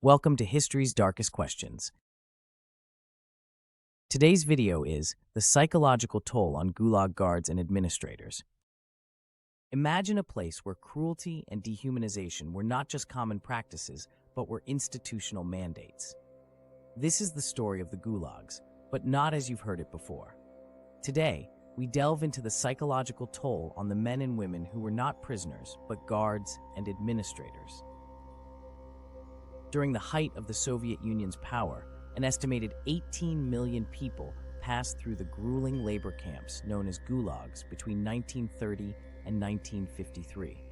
Welcome to History's Darkest Questions. Today's video is the psychological toll on Gulag guards and administrators. Imagine a place where cruelty and dehumanization were not just common practices, but were institutional mandates. This is the story of the Gulags, but not as you've heard it before. Today, we delve into the psychological toll on the men and women who were not prisoners, but guards and administrators. During the height of the Soviet Union's power, an estimated 18 million people passed through the grueling labor camps known as gulags between 1930 and 1953.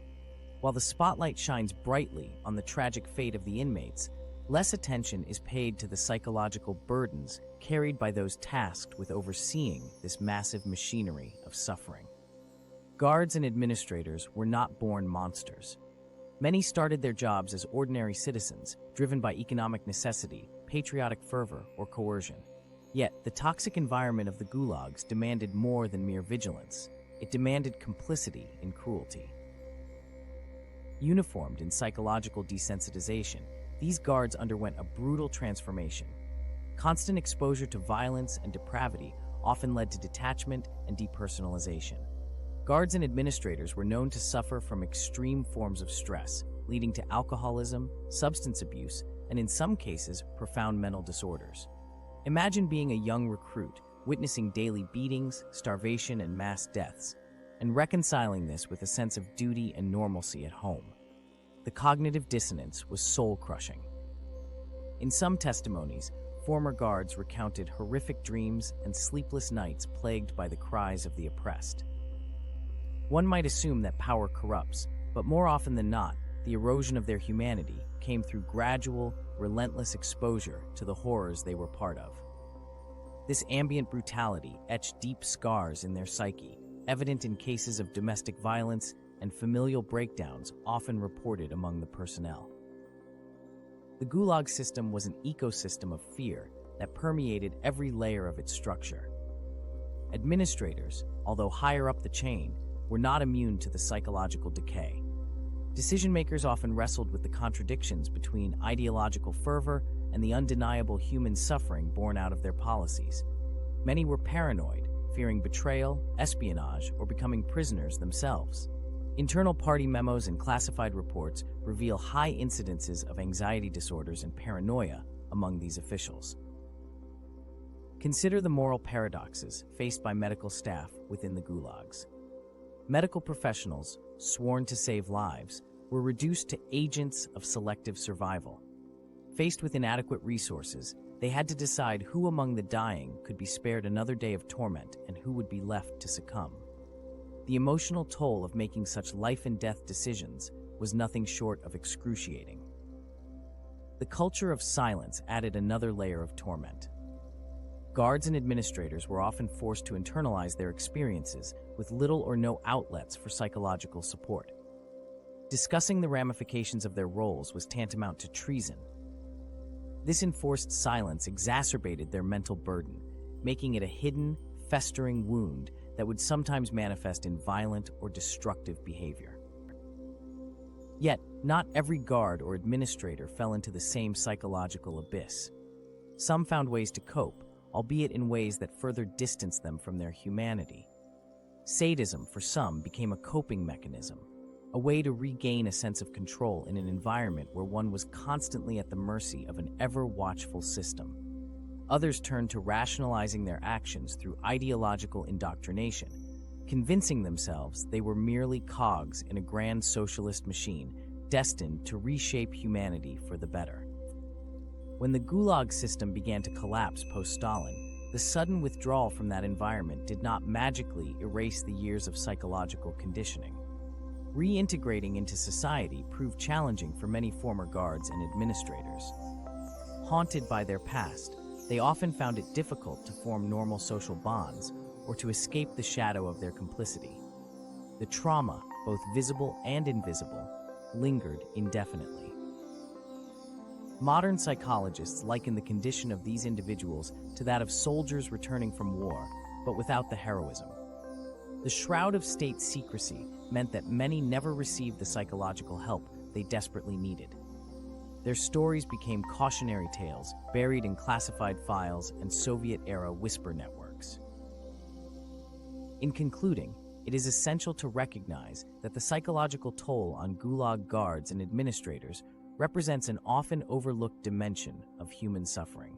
While the spotlight shines brightly on the tragic fate of the inmates, less attention is paid to the psychological burdens carried by those tasked with overseeing this massive machinery of suffering. Guards and administrators were not born monsters. Many started their jobs as ordinary citizens, driven by economic necessity, patriotic fervor, or coercion. Yet, the toxic environment of the gulags demanded more than mere vigilance. It demanded complicity in cruelty. Uniformed in psychological desensitization, these guards underwent a brutal transformation. Constant exposure to violence and depravity often led to detachment and depersonalization. Guards and administrators were known to suffer from extreme forms of stress, leading to alcoholism, substance abuse, and in some cases, profound mental disorders. Imagine being a young recruit, witnessing daily beatings, starvation, and mass deaths, and reconciling this with a sense of duty and normalcy at home. The cognitive dissonance was soul-crushing. In some testimonies, former guards recounted horrific dreams and sleepless nights plagued by the cries of the oppressed. One might assume that power corrupts, but more often than not, the erosion of their humanity came through gradual, relentless exposure to the horrors they were part of. This ambient brutality etched deep scars in their psyche, evident in cases of domestic violence and familial breakdowns often reported among the personnel. The Gulag system was an ecosystem of fear that permeated every layer of its structure. Administrators, although higher up the chain, were not immune to the psychological decay. Decision-makers often wrestled with the contradictions between ideological fervor and the undeniable human suffering born out of their policies. Many were paranoid, fearing betrayal, espionage, or becoming prisoners themselves. Internal party memos and classified reports reveal high incidences of anxiety disorders and paranoia among these officials. Consider the moral paradoxes faced by medical staff within the gulags. Medical professionals, sworn to save lives, were reduced to agents of selective survival. Faced with inadequate resources, they had to decide who among the dying could be spared another day of torment and who would be left to succumb. The emotional toll of making such life-and-death decisions was nothing short of excruciating. The culture of silence added another layer of torment. Guards and administrators were often forced to internalize their experiences with little or no outlets for psychological support. Discussing the ramifications of their roles was tantamount to treason. This enforced silence exacerbated their mental burden, making it a hidden, festering wound that would sometimes manifest in violent or destructive behavior. Yet, not every guard or administrator fell into the same psychological abyss. Some found ways to cope, albeit in ways that further distanced them from their humanity. Sadism, for some, became a coping mechanism, a way to regain a sense of control in an environment where one was constantly at the mercy of an ever-watchful system. Others turned to rationalizing their actions through ideological indoctrination, convincing themselves they were merely cogs in a grand socialist machine destined to reshape humanity for the better. When the Gulag system began to collapse post-Stalin, the sudden withdrawal from that environment did not magically erase the years of psychological conditioning. Reintegrating into society proved challenging for many former guards and administrators. Haunted by their past, they often found it difficult to form normal social bonds or to escape the shadow of their complicity. The trauma, both visible and invisible, lingered indefinitely. Modern psychologists liken the condition of these individuals to that of soldiers returning from war, but without the heroism. The shroud of state secrecy meant that many never received the psychological help they desperately needed. Their stories became cautionary tales buried in classified files and Soviet-era whisper networks. In concluding, it is essential to recognize that the psychological toll on Gulag guards and administrators represents an often overlooked dimension of human suffering.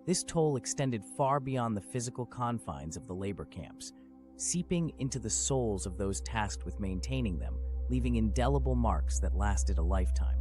This toll extended far beyond the physical confines of the labor camps, seeping into the souls of those tasked with maintaining them, leaving indelible marks that lasted a lifetime.